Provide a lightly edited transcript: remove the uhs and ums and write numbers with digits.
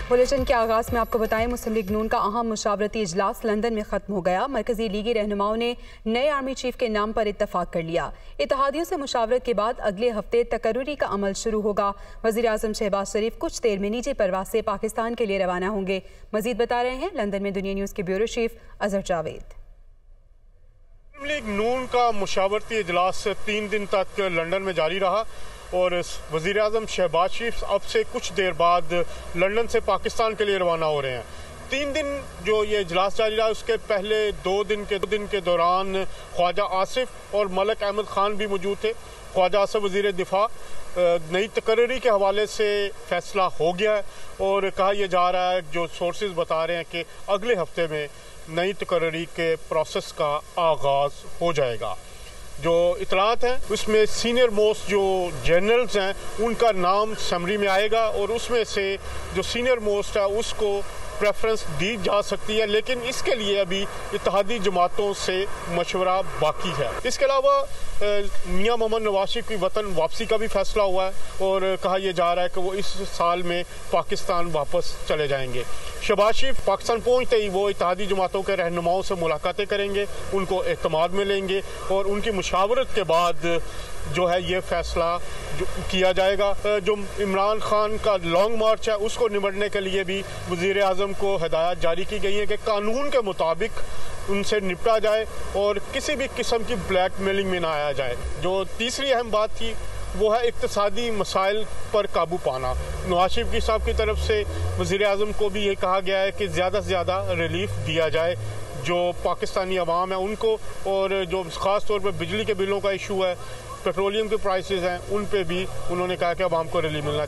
Bulletin के आगाज में आपको बताएं, मुस्लिम लीग नून का अहम मुशावरती इजलास लंदन में खत्म हो गया। मरकजी लीगी रहनुमाओं ने नए आर्मी चीफ के नाम पर इत्तफाक कर लिया। इत्तेहादियों से मुशावरत के बाद अगले हफ्ते तकर्रुरी का अमल शुरू होगा। वज़ीर आज़म शहबाज शरीफ कुछ देर में निजी परवाज से पाकिस्तान के लिए रवाना होंगे। मजीद बता रहे हैं लंदन में दुनिया न्यूज़ के ब्यूरो चीफ अजहर जावेद। मुस्लिम लीग नून का मुशावरती इजलास 3 दिन तक लंदन में जारी रहा और वज़ीर आज़म शहबाज शरीफ अब से कुछ देर बाद लंदन से पाकिस्तान के लिए रवाना हो रहे हैं। 3 दिन जो ये इजलास जारी रहा, उसके पहले 2 दिन के दौरान ख्वाजा आसिफ और मलिक अहमद ख़ान भी मौजूद थे। ख्वाजा आसिफ वज़ीर दिफा, नई तकर्री के हवाले से फ़ैसला हो गया है और कहा यह जा रहा है, जो सोर्सेज बता रहे हैं कि अगले हफ्ते में नई तकर्री के प्रोसेस का आगाज़ हो जाएगा। जो इतलात हैं उसमें सीनियर मोस्ट जो जनरल्स हैं उनका नाम समरी में आएगा और उसमें से जो सीनियर मोस्ट है उसको प्रेफरेंस दी जा सकती है, लेकिन इसके लिए अभी इत्तेहादी जमातों से मशवरा बाकी है। इसके अलावा मियां मोहम्मद नवाज शरीफ की वतन वापसी का भी फैसला हुआ है और कहा यह जा रहा है कि वो इस साल में पाकिस्तान वापस चले जाएंगे। शहबाज शरीफ पाकिस्तान पहुंचते ही वो इत्तेहादी जमातों के रहनुमाओं से मुलाकातें करेंगे, उनको एतमाद में लेंगे और उनकी मुशावरत के बाद जो है ये फैसला जो किया जाएगा। जो इमरान खान का लॉन्ग मार्च है उसको निपटने के लिए भी वज़ीर आज़म को हिदायत जारी की गई है कि कानून के मुताबिक उनसे निपटा जाए और किसी भी किस्म की ब्लैकमेलिंग में ना आया जाए। जो तीसरी अहम बात थी वो है इक्तिसादी मसाइल पर काबू पाना। नवाज शरीफ साहब की तरफ से वज़ीर आज़म को भी ये कहा गया है कि ज़्यादा से ज़्यादा रिलीफ दिया जाए जो पाकिस्तानी अवाम है उनको, और जो ख़ास तौर पर बिजली के बिलों का इशू है, पेट्रोलियम के प्राइसेस हैं, उन पे भी उन्होंने कहा कि अवाम को रिलीफ मिलना